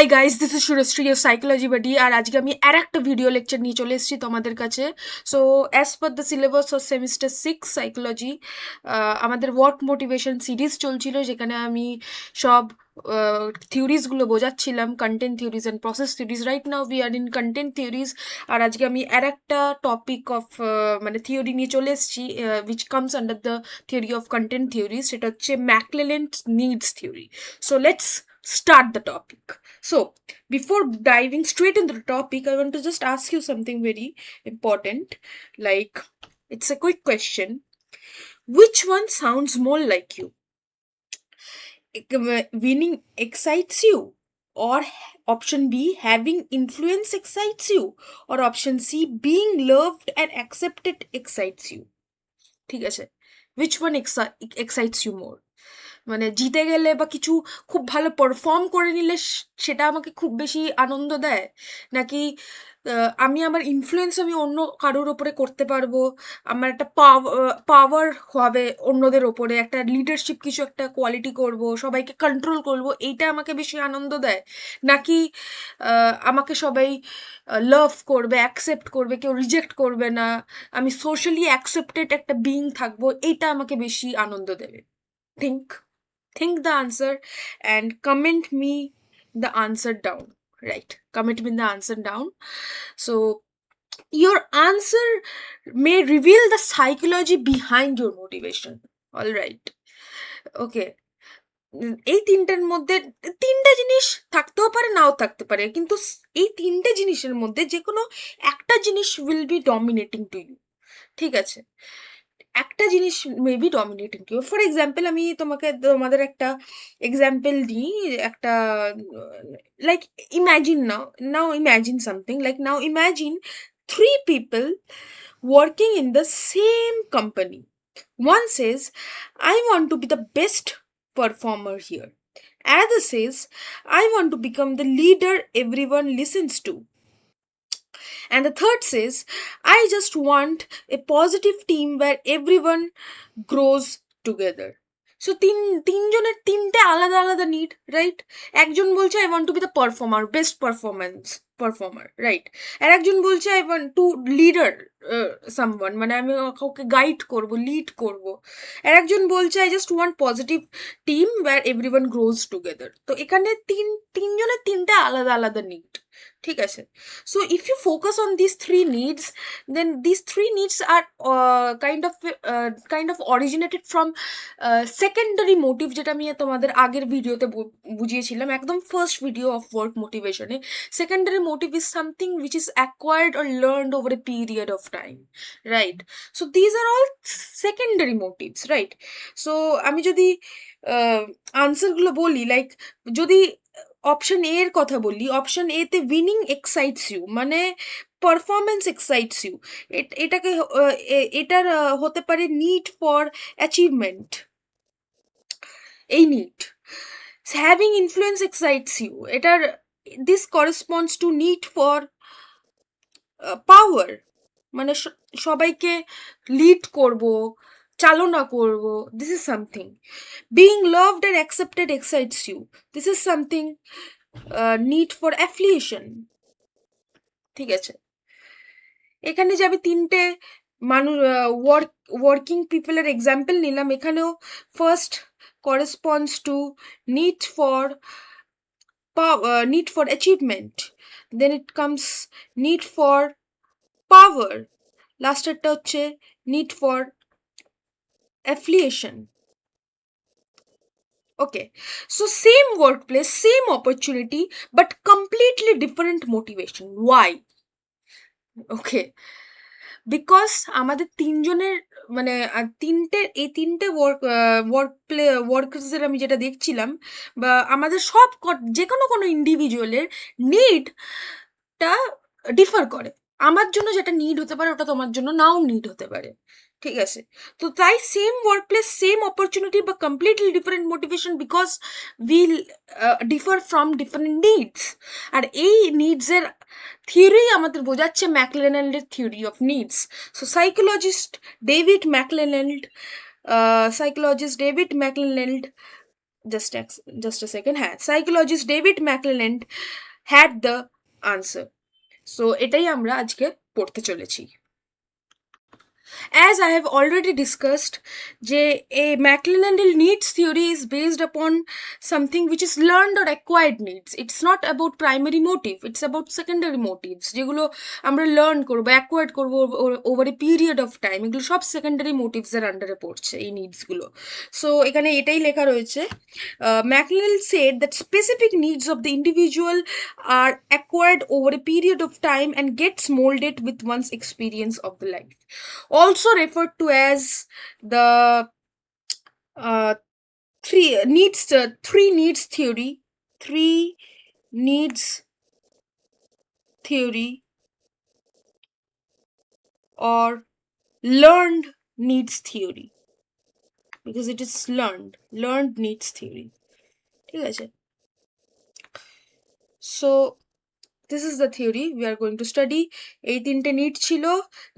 High guys, this is Surashree psychology buddy. আর আজকে আমি আর একটা ভিডিও লেকচার নিয়ে চলে এসেছি তোমাদের কাছে। So as per the syllabus of semester 6 psychology, আমাদের ওয়ার্ক মোটিভেশন সিরিজ চলছিল, যেখানে আমি সব থিওরিজগুলো বোঝাচ্ছিলাম, content theories and process theories. Right now we are in content theories. আর আজকে আমি আর একটা টপিক অফ মানে থিওরি নিয়ে চলে এসেছি, which comes under the theory of content theories. সেটা হচ্ছে McClelland's needs theory. So let's start the topic. So, before diving straight into the topic, I want to just ask you something very important. Like, it's a quick question. Which one sounds more like you? Winning excites you? Or option B, having influence excites you? Or option C, being loved and accepted excites you? ঠিক আছে, which one excites you more? মানে জিতে গেলে বা কিছু খুব ভালো perform করে নিলে সেটা আমাকে খুব বেশি আনন্দ দেয়, নাকি আমি আমার ইনফ্লুয়েন্স আমি অন্য কারোর ওপরে করতে পারবো, আমার একটা পাওয়ার হবে অন্যদের ওপরে, একটা লিডারশিপ কিছু একটা কোয়ালিটি করব, সবাইকে কন্ট্রোল করব, এইটা আমাকে বেশি আনন্দ দেয়, নাকি আমাকে সবাই লাভ করবে, অ্যাকসেপ্ট করবে, কেউ রিজেক্ট করবে না, আমি সোশ্যালি অ্যাকসেপ্টেড একটা বিইং থাকবো, এইটা আমাকে বেশি আনন্দ দেবে? Think the answer and comment me the answer down. Right, comment me the answer down. So your answer may reveal the psychology behind your motivation. All right, okay. এই তিনটের মধ্যে তিনটে জিনিস থাকতেও পারে, নাও থাকতে পারে, কিন্তু এই তিনটে জিনিসের মধ্যে যে কোনো একটা জিনিস will be dominating to you. ঠিক আছে, একটা জিনিস maybe dominating to. For example, আমি তোমাদের একটা এক্সাম্পল দিই, একটা like imagine now imagine something like, now imagine three people working in the same company. One says, I want to be the best performer here. Another says, I want to become the leader everyone listens to. And the third says, I just want a positive team where everyone grows together. So তিনজনের তিনটে আলাদা আলাদা need, right? একজন বলছে I want to be the performer, best performer, right? আর একজন বলছে I want to leader someone, মানে আমি কাউকে গাইড করব, লিড করব। আর একজন বলছে I just want positive team where everyone grows together. তো এখানে তিনজনের তিনটে আলাদা আলাদা নিড, ঠিক আছে? So if you focus on these three needs, then these three needs are kind of originated from secondary motive, যেটা আমি তোমাদের আগের ভিডিওতে বুঝিয়েছিলাম, একদম ফার্স্ট ভিডিও অফ ওয়ার্ক মোটিভেশনে। Secondary motive is something which is acquired or learned over a period of time, right? So these are all secondary motives, right? So আমি যদি আনসারগুলো বলি, লাইক যদি অপশন এ এর কথা বলি, অপশন এ তে winning excites you, মানে performance excites you, এটাকে এটার হতে পারে নিড ফর অ্যাচিভমেন্ট, এই need. Having influence excites you, এটার this corresponds to need for power, মানে সবাইকে লিড করব, চালনা করব, this is something. Being loved and accepted excites you, this is something need for affiliation, ঠিক আছে? এখানে যে আমি তিনটে মানুষ ওয়ার্কিং পিপলের এক্সাম্পল নিলাম, এখানেও first corresponds to need for achievement, then it comes need for power, লাস্টেরটা হচ্ছে need for affiliation. Okay, so same workplace, same opportunity, but completely different motivation. Why? Okay, because আমাদের তিনজনের মানে এই তিনটে ওয়ার্কার্সের আমি যেটা দেখছিলাম, বা আমাদের সব যে কোনো ইন্ডিভিজুয়ালের নিডটা ডিফার করে। আমার জন্য যেটা নিড হতে পারে, ওটা তোমার জন্য নাও নিড হতে পারে, ঠিক আছে? তো তাই সেম ওয়ার্কপ্লেস, সেম অপরচুনিটি, বা completely different motivation, because will differ from different needs. আর এই নিডসের থিওরি আমাদের বোঝাচ্ছে ম্যাকক্লেল্যান্ডের theory of needs. So psychologist David McClelland just a second. হ্যাঁ, psychologist David McClelland had the answer. So এটাই আমরা আজকে পড়তে চলেছি। As I have already discussed, a McClelland's needs theory is based upon something which is learned or acquired needs. It's not about primary motive, it's about secondary motives. যেগুলো আমরা learn করবো, acquired করবো over a period of time, এগুলো সব secondary মোটিভসের আন্ডারে পড়ছে এই নিডসগুলো। So এখানে এটাই লেখা রয়েছে, McClelland said that specific needs of the individual are acquired over a period of time and gets molded with one's experience of the life. Also referred to as the uh, three needs theory or learned needs theory, because it is learned needs theory. ঠিক আছে? So this is the theory we are going to study. এই তিনটে need ছিল: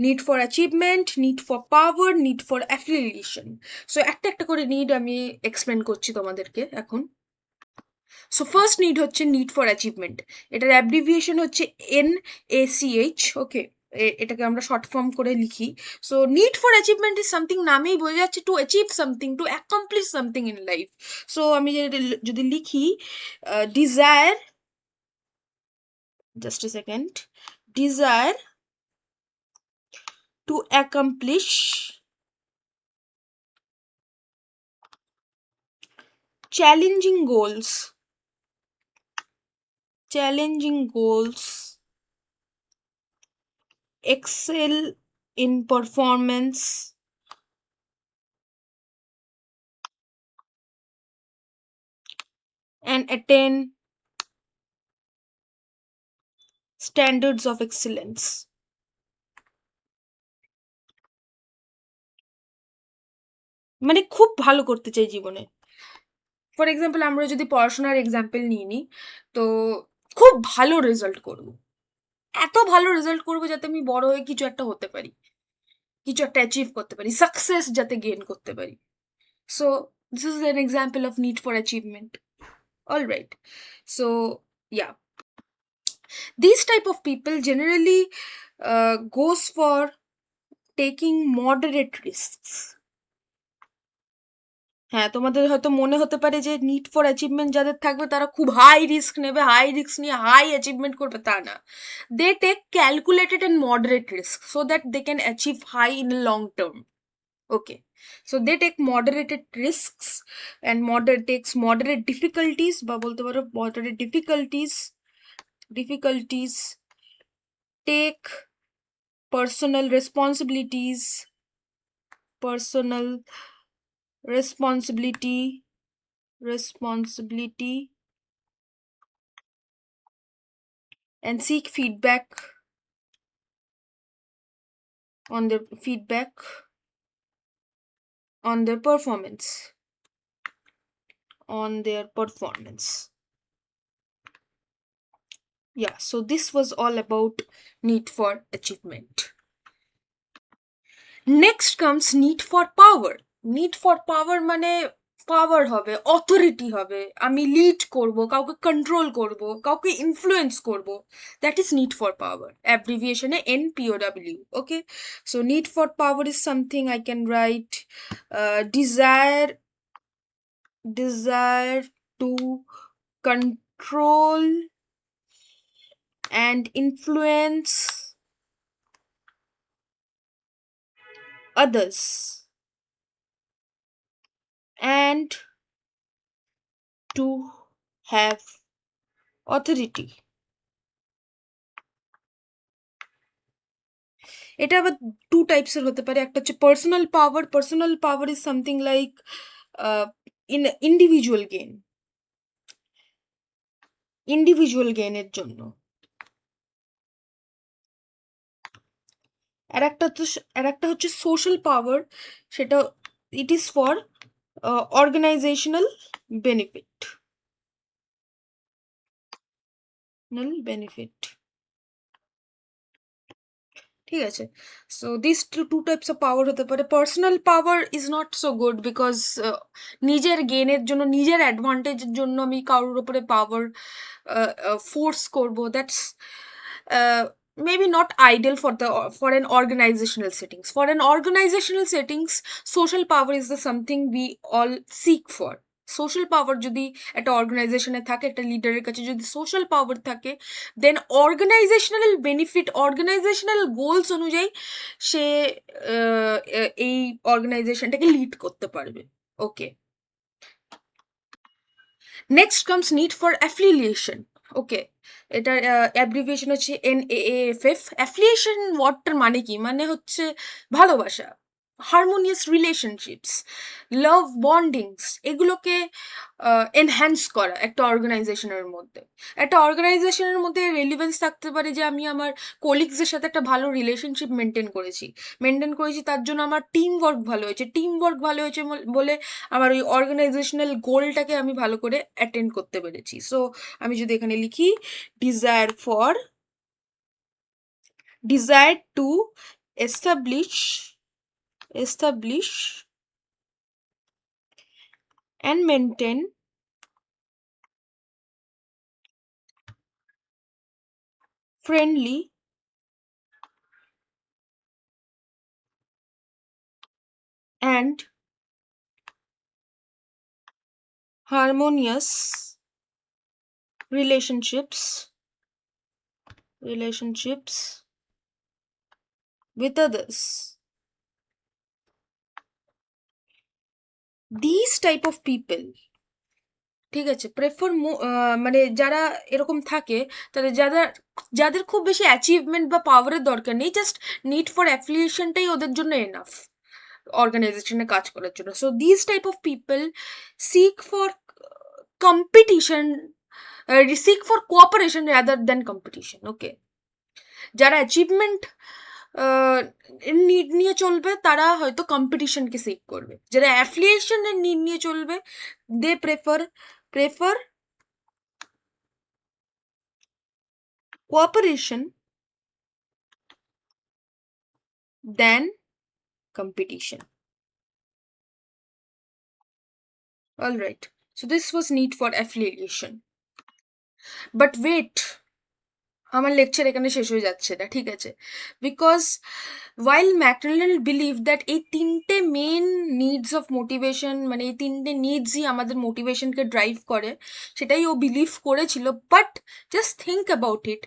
need for achievement, need for power, need for affiliation. So একটা একটা করে need আমি explain করছি তোমাদেরকে এখন। সো ফার্স্ট নিড হচ্ছে নিড ফর অ্যাচিভমেন্ট। এটার অ্যাব্রিভিয়েশন হচ্ছে NACH। ওকে, এটাকে আমরা শর্ট ফর্ম করে লিখি। So need for achievement is something, নামেই বোঝা যাচ্ছে to achieve something, two accomplish something in life. So আমি যদি লিখি desire, just a second, desire to accomplish challenging goals, excel in performance, and attain standards of excellence. মানে খুব ভালো করতে চাই জীবনে। ফর এক্সাম্পল, আমরা যদি পড়াশোনার এক্সাম্পল নিয়ে নিই, তো খুব ভালো রেজাল্ট করব, এত ভালো রেজাল্ট করবো যাতে আমি বড় হয়ে কিছু একটা হতে পারি, কিছু একটা অ্যাচিভ করতে পারি, সাকসেস যাতে গেইন করতে পারি। So this is an example of need for achievement. All right. So yeah, these type of people generally goes for taking moderate risks. হ্যাঁ, তোমাদের হয়তো মনে হতে পারে যে নিড ফর অ্যাচিভমেন্ট যাদের থাকবে তারা খুব হাই রিস্ক নেবে, হাই রিস্ক নিয়ে হাই অ্যাচিভমেন্ট করবে, তা না। They take calculated and moderate risk so that they can achieve high in long term. Okay, so they take moderated risks and takes moderate difficulties, বা বলতে পারো moderate difficulties, take personal responsibility and seek feedback on their performance. Yeah, so this was all about need for achievement. Next comes need for power. Need for power মানে পাওয়ার হবে, authority হবে, আমি lead করব, কাউকে control করব, কাউকে influence করব, that is need for power, অ্যাব্রিভিয়েশনে NPOW. Okay, so need for power is something I can write desire to control and influence others and to have authority. এটা আবার টু টাইপসের হতে পারে। একটা হচ্ছে personal power is something like in individual গেইনের জন্য। আর একটা হচ্ছে সোশ্যাল পাওয়ার, সেটা it is for organizational benefit. ঠিক আছে? So this two types of power হতে পারে। Personal power is not so good because নিজের গেনের জন্য, নিজের অ্যাডভান্টেজের জন্য আমি কারোর উপরে পাওয়ার ফোর্স করবো, that's maybe not ideal for an organizational settings. For an organizational settings, social power is the something we all seek for. Social power যদি একটা অর্গানাইজেশনে থাকে, একটা লিডারের কাছে যদি সোশ্যাল পাওয়ার থাকে, then organizational benefit, organizational goals অনুযায়ী সে এই অর্গানাইজেশনটাকে লিড করতে পারবে। Okay, next comes need for affiliation. Okay, এটার অ্যাব্রিভিয়েশন হচ্ছে NAAFF। অ্যাফিলিয়েশন ওয়ার্ডটার মানে কি? মানে হচ্ছে ভালোবাসা, হারমোনিয়াস রিলেশনশিপস, লাভ বন্ডিংস, এগুলোকে এনহ্যান্স করা একটা অর্গানাইজেশনের মধ্যে। একটা অর্গানাইজেশনের মধ্যে রেলিভেন্স থাকতে পারে যে আমি আমার কলিগসদের সাথে একটা ভালো রিলেশনশিপ মেনটেন করেছি, তার জন্য আমার টিম ওয়ার্ক ভালো হয়েছে, বলে আমার ওই অর্গানাইজেশনাল গোলটাকে আমি ভালো করে অ্যাটেন্ড করতে পেরেছি। সো আমি যদি এখানে লিখি desire to establish and maintain friendly and harmonious relationships with others. These type of people, ঠিক আছে, প্রেফার মানে যারা এরকম থাকে, তাদের যাদের খুব বেশি অ্যাচিভমেন্ট বা পাওয়ারের দরকার নেই, জাস্ট নিড ফর অ্যাফিলিয়েশনটাই ওদের জন্য এনাফ অর্গানাইজেশনে কাজ করার জন্য। So this type of people seek for competition, seek for cooperation rather than competition. Okay, যারা অ্যাচিভমেন্ট নিড নিয়ে চলবে তারা হয়তো কম্পিটিশনকে সিক করবে, যারা অ্যাফিলিয়েশনের নিড নিয়ে চলবে দে prefer cooperation than competition. All right, so this was need for affiliation. But wait, আমার লেকচার এখানে শেষ হয়ে যাচ্ছে না, ঠিক আছে? Because while McClelland believed that এই তিনটে মেন নিডস অফ মোটিভেশন, মানে এই তিনটে নিডসই আমাদের মোটিভেশনকে ড্রাইভ করে, সেটাই ও বিলিভ করেছিল। But just think about it,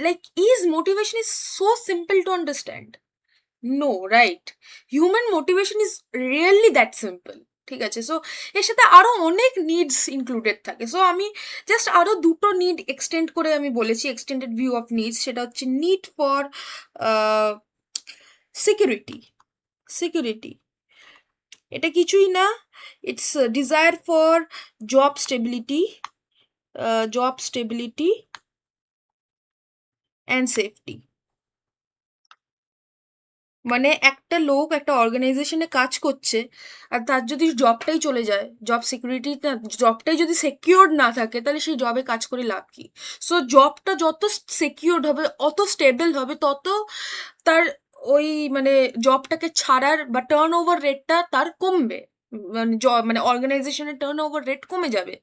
like is motivation is so simple to understand? No, right? Human motivation is really that simple, ঠিক আছে? সো এর সাথে আরো অনেক নিডস ইনক্লুডেড থাকে। সো আমি জাস্ট আরো দুটো নিড এক্সটেন্ড করে আমি বলেছি, এক্সটেন্ডেড ভিউ অফ নিডস। সেটা হচ্ছে নিড ফর সিকিউরিটি। এটা কিছুই না, it's desire for job stability and safety. মানে একটা লোক একটা অর্গানাইজেশনে কাজ করছে, আর তার যদি জবটাই চলে যায়, জবটাই যদি সিকিউরড না থাকে, তাহলে সেই জবে কাজ করে লাভ কি? সো জবটা যত সিকিউরড হবে, অত স্টেবল হবে, তত তার ওই মানে জবটাকে ছাড়ার বা টার্ন ওভার রেটটা তার কমবে। মানে অর্গানাইজেশনের টার্ন ওভার রেট কমে যাবে,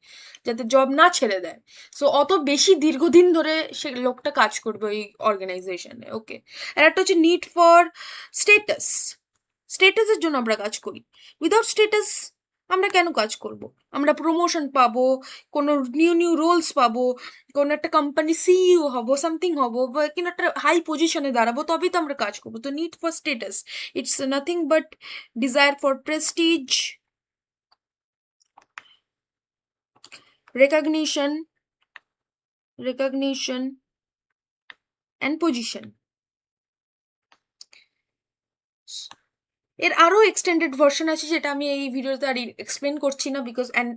যাতে জব না ছেড়ে দেয়। সো অত বেশি দীর্ঘদিন ধরে সে লোকটা কাজ করবে ওই অর্গানাইজেশনে। ওকে, আর একটা হচ্ছে নিড ফর স্টেটাসের জন্য আমরা কাজ করি। উইদাউট স্টেটাস আমরা কেন কাজ করব? আমরা প্রমোশন পাবো, কোনো নিউ রোলস পাবো, কোনো একটা কোম্পানি সিইও হবো, সামথিং হবো, বা কোনো একটা হাই পজিশনে দাঁড়াবো, তবেই তো আমরা কাজ করবো। তো need for status, it's nothing but desire for Prestige, recognition and position. এর আরো এক্সটেন্ডেড ভার্সন আছে, যেটা আমি এই ভিডিওতে আর এক্সপ্লেন করছি না, because and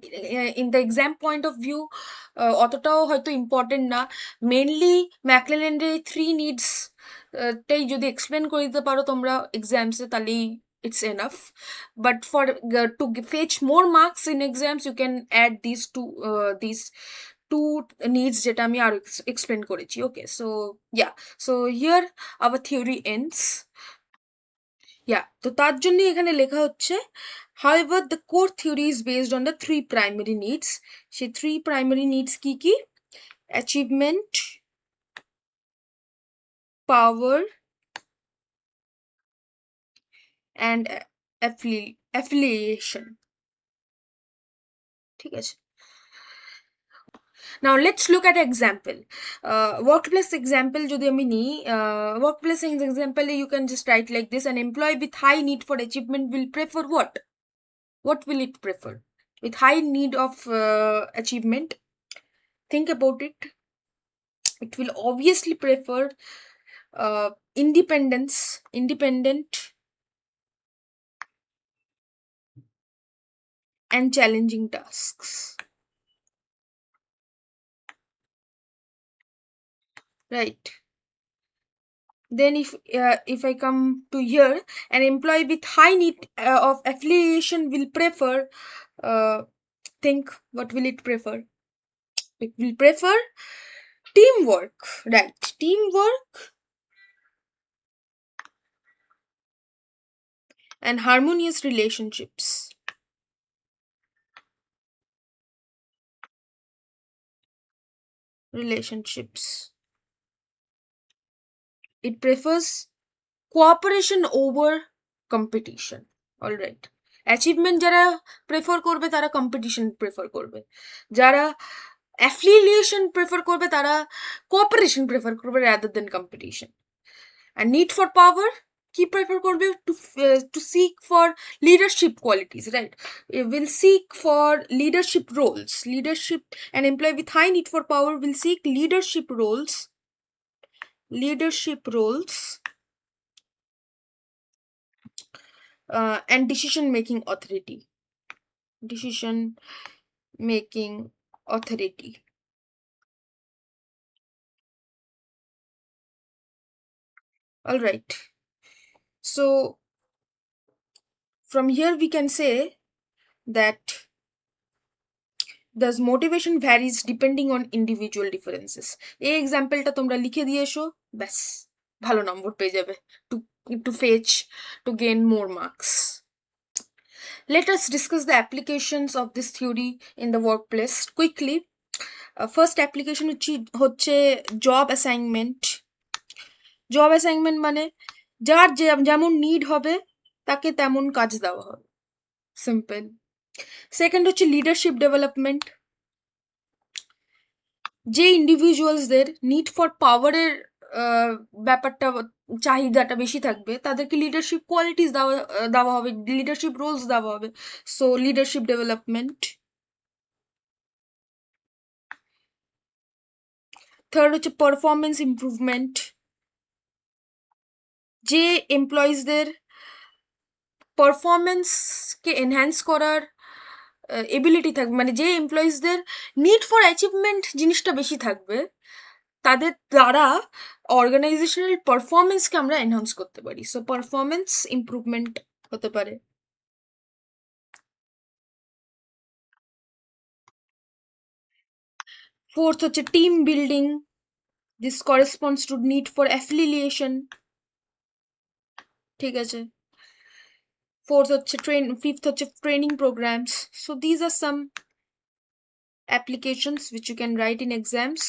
in the exam point of view অতটাও হয়তো ইম্পর্টেন্ট না। মেনলি ম্যাকলেল্যান্ডের এই 3 নিডস টাই যদি এক্সপ্লেন করে দিতে পারো তোমরা এক্সামসে, তাহলেই it's enough. But for to fetch more marks in exams, you can add these two needs যেটা আমি আরো এক্সপ্লেন করেছি। Okay, so yeah, so here our theory ends. Yeah, তো তার জন্য এখানে লেখা হচ্ছে however the core theory is based on the three primary needs. সেই three primary needs কি কি? Achievement, power and affiliation. ঠিক আছে, now let's look at example. Workplace example যদি আমি নিই, workplace example you can just write like this: an employee with high need for achievement will prefer what will it prefer? With high need of achievement, think about it, it will obviously prefer independent and challenging tasks, right? Then if I come to here, an employee with high need of affiliation will prefer, think, what will it prefer? It will prefer teamwork, right? Teamwork and harmonious relationships. It prefers cooperation over competition. All right, achievement যারা prefer করবে তারা competition prefer করবে, যারা affiliation prefer করবে তারা cooperation prefer করবে rather than competition. and need for power কি prefer করবে? to seek for leadership qualities, right? It will seek for leadership roles. Leadership, an employee with high need for power will seek leadership roles and decision making authority. All right, so from here we can say that thus motivation varies depending on individual differences. এই এক্সাম্পলটা তোমরা লিখে দিয়ে এসো, ব্যাস ভালো নম্বর পেয়ে যাবে, to fetch, to gain more marks. Let us discuss the applications of this theory in the workplace quickly. First application হচ্ছে job assignment. job assignment মানে যার যেমন নিড হবে তাকে তেমন কাজ দেওয়া হবে, সিম্পল। সেকেন্ড হচ্ছে লিডারশিপ ডেভেলপমেন্ট। যে ইন্ডিভিজুয়ালসদের নিড ফর পাওয়ারের ব্যাপারটা, চাহিদাটা বেশি থাকবে, তাদেরকে লিডারশিপ কোয়ালিটিস দেওয়া হবে, লিডারশিপ রোলস দেওয়া হবে, সো লিডারশিপ ডেভেলপমেন্ট। থার্ড হচ্ছে পারফরমেন্স ইমপ্রুভমেন্ট। যে এমপ্লয়িজদের পারফরমেন্সকে এনহ্যান্স করার এবিলিটি থাকবে, মানে যে এমপ্লয়িজদের নিড ফর অ্যাচিভমেন্ট জিনিসটা বেশি থাকবে, তাদের দ্বারা অর্গানাইজেশনাল পারফরমেন্সকে আমরা এনহান্স করতে পারি, সো পারফরমেন্স ইমপ্রুভমেন্ট হতে পারে। ফোর্থ হচ্ছে team building, this corresponds to need for affiliation, ঠিক আছে। ফিফথ হচ্ছে training programs. So these R some applications which you can write in exams,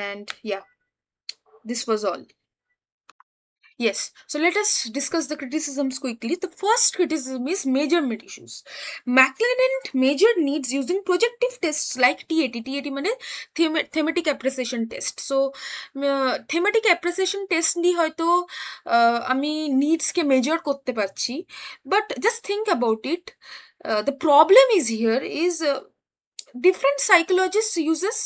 and yeah, this was all. Yes, so let us discuss the criticisms quickly. The first criticism is measurement issues. McClelland measured needs using projective tests like TAT মানে thematic appreciation test. So thematic appreciation test দিয়ে হয়তো আমি নিডসকে measure করতে পারছি, but just think about it, the problem is here is different psychologists uses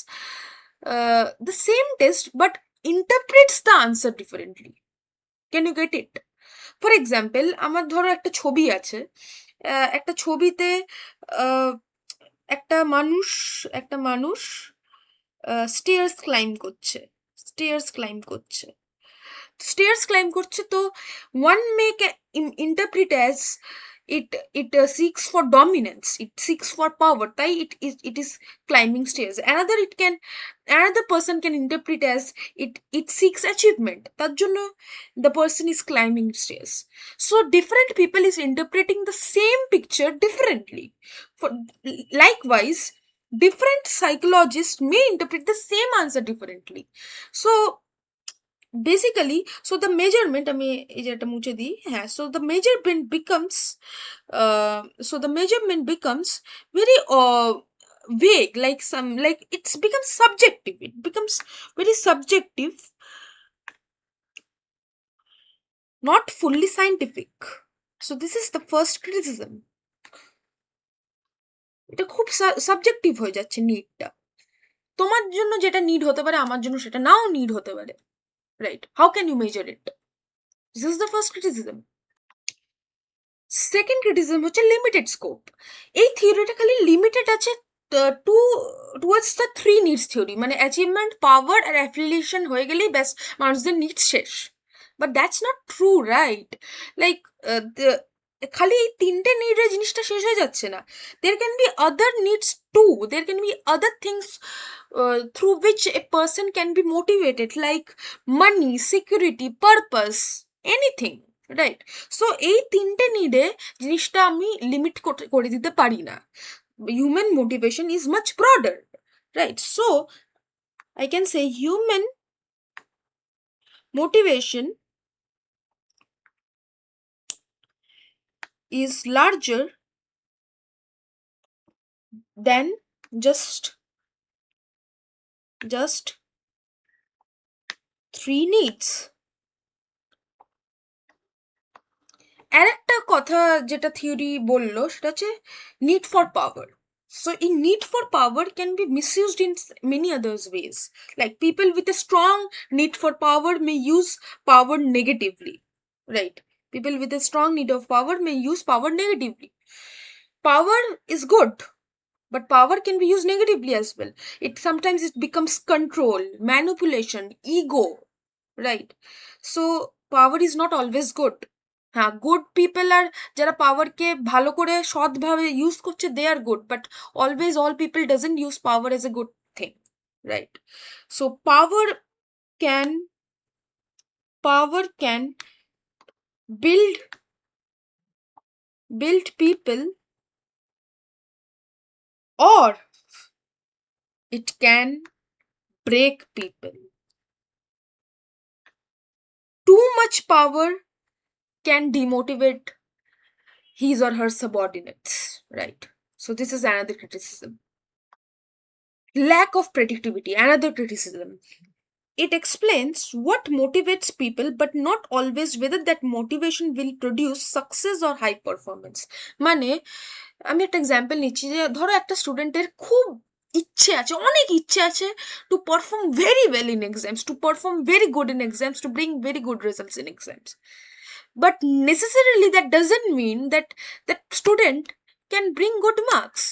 the same test but interprets the answer differently. Can you get it? For example, আমার ধরো একটা ছবি আছে, একটা ছবিতে একটা মানুষ স্টেয়ার্স ক্লাইম্ব করছে, তো one may interpret as it seeks for dominance, it seeks for power, তাই it is climbing stairs. Another person can interpret as it seeks achievement, তার জন্য the person is climbing stairs. So different people is interpreting the same picture differently. For likewise, different psychologists may interpret the same answer differently. So basically, so the measurement আমি এই যে একটা মুছে দিই, হ্যাঁ, so the measurement becomes very vague, like it's becomes subjective, it becomes very subjective, not fully scientific. So this is the first criticism. এটা খুব subjective হয়ে যাচ্ছে নিডটা। তোমার জন্য যেটা নিড হতে পারে আমার জন্য সেটা নাও নিড হতে পারে, right? How can you measure it? This is the first criticism. Second criticism হচ্ছে লিমিটেড স্কোপ। এই থিওরিটা খালি লিমিটেড আছে towards the three needs theory, মানে অ্যাচিভমেন্ট, পাওয়ার আর অ্যাফিলিয়েশন হয়ে গেলেই ব্যাস মানুষদের নিডস শেষ। But that's not true, right? Like খালি এই তিনটে নিডের জিনিসটা শেষ হয়ে যাচ্ছে না। there can be other needs too, there can be other things through which a person can be motivated, like money, security, purpose, anything, right? So এই তিনটে নিডে জিনিসটা আমি লিমিট করে দিতে পারি না। Human motivation is much broader, right? So I can say human motivation is larger than just three needs. আর একটা কথা যেটা থিওরি বললো সেটা হচ্ছে need for power. So in need for power can be misused in many other ways. Like people with a strong need for power may use power negatively, right? People with a strong need of power may use power negatively. Power is good, but power can be used negatively as well. Sometimes it becomes control, manipulation, ego, right? So power is not always good. হ্যাঁ, good people আর যারা পাওয়ারকে ভালো করে সৎভাবে use করছে, they are good, but always all people doesn't use power as a good thing, right? So power can build people, or it can break people. Too much power can demotivate his or her subordinates, right? So this is another criticism. Lack of predictability, another criticism. It explains what motivates people, but not always whether that motivation will produce success or high performance. মানে আমি একটা example নিচ্ছি, যে ধরো একটা স্টুডেন্টের খুব ইচ্ছে আছে, অনেক ইচ্ছে আছে to perform very well in exams, to perform very good in exams, to bring very good results in exams, but necessarily that doesn't mean that that student can bring good marks.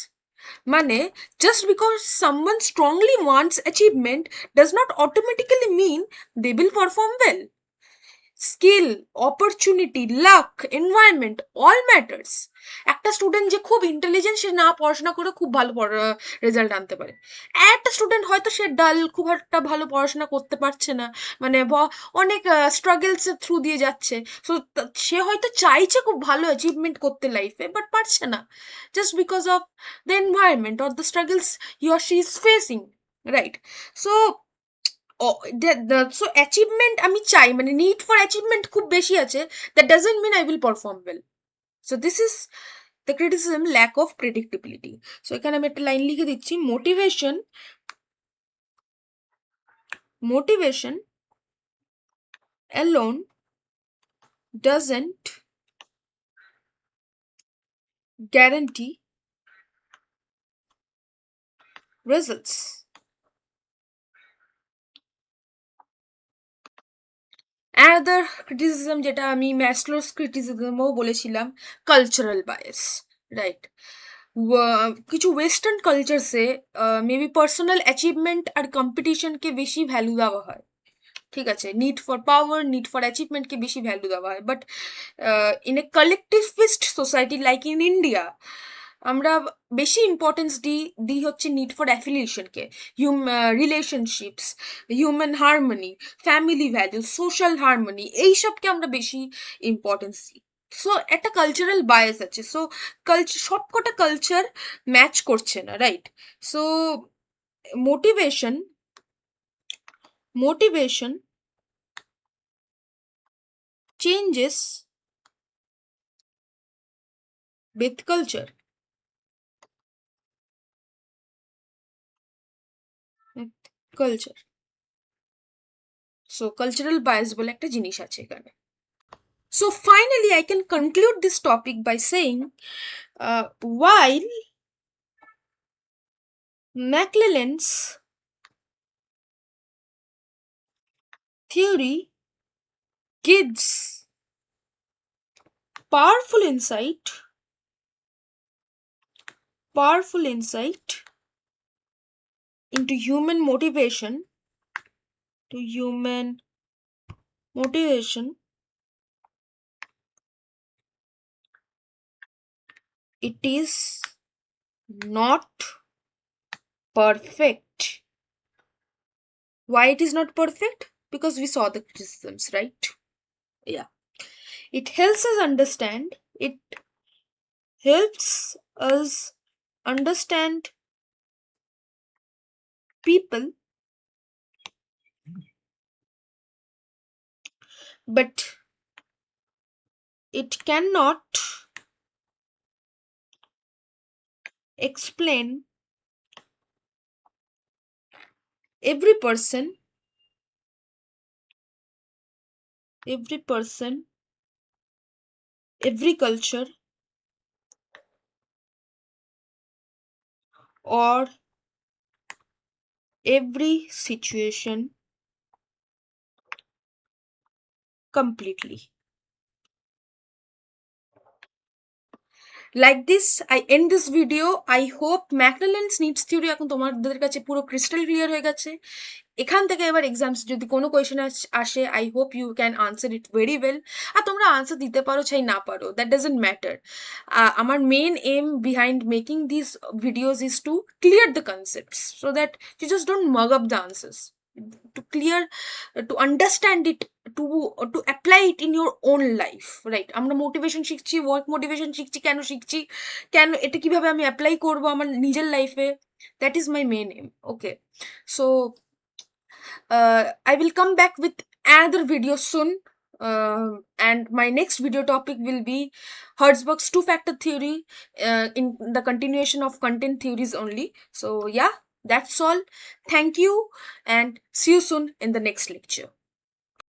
মানে just because someone strongly wants achievement does not automatically mean they will perform well. Skill, opportunity, lakh, environment all matters. একটা student যে খুব intelligent, সে না পড়াশোনা করে খুব ভালো result আনতে পারে। একটা স্টুডেন্ট হয়তো সে ডাল, খুব একটা ভালো পড়াশোনা করতে পারছে না, মানে অনেক স্ট্রাগলস থ্রু দিয়ে যাচ্ছে, সো সে হয়তো চাইছে খুব ভালো অ্যাচিভমেন্ট করতে লাইফে, বাট পারছে না, just because of the environment or the struggles he or she is facing, right? So so achievement আমি চাই, মানে need for achievement খুব বেশি আছে, that doesn't mean I will perform well. So this is the criticism, lack of predictability. So এখানে আমি একটা line লিখে দিচ্ছি, motivation alone doesn't guarantee results. Another criticism যেটা আমি ম্যাসলোস ক্রিটিসিজমও বলেছিলাম, কালচারাল বায়াস, রাইট? কিছু ওয়েস্টার্ন কালচারসে মেবি পার্সোনাল অ্যাচিভমেন্ট আর কম্পিটিশনকে বেশি ভ্যালু দেওয়া হয়, ঠিক আছে, need for power, need for অ্যাচিভমেন্টকে বেশি ভ্যালু দেওয়া হয়। But in a collectivist society like in India আমরা বেশি ইম্পর্টেন্স দিই হচ্ছে নিড ফর অ্যাফিলিয়েশনকে, relationships, human harmony, family value, social harmony, এইসবকে আমরা বেশি ইম্পর্টেন্স দিই। সো একটা কালচারাল বায়াস আছে। সো সবকটা কালচার ম্যাচ করছে না, right? So motivation motivation changes with culture. With culture. So cultural bias বলে একটা জিনিস আছে এখানে। So finally I can conclude this topic by saying while McClelland's theory gives powerful insight into human motivation, it is not perfect. Why it is not perfect? Because we saw the criticisms, right? Yeah. It helps us understand. It helps us understand people, but it cannot explain every person, every culture, or every situation completely. Like this, I end this video. I hope McClelland's needs theory এখন তোমাদের কাছে পুরো crystal clear হয়ে গেছে। এখান থেকে এবার exams যদি কোনো কোয়েশ্চেন আসে, I hope you can answer it very well. আর তোমরা আনসার দিতে পারো চাই না পারো, দ্যাট ডাজেন্ট ম্যাটার। আমার main aim behind making this videos is to clear the concepts so that you just don't mug up the answers, to clear, to understand it, to apply it in your own life, right? আমরা motivation শিখছি, work motivation শিখছি, কেন এটা কিভাবে আমি apply করব আমার নিজের লাইফে, that is my main aim. Okay, so I will come back with another video soon, and my next video topic will be Herzberg's two-factor theory, in the continuation of content theories only. So yeah, that's all. Thank you and see you soon in the next lecture.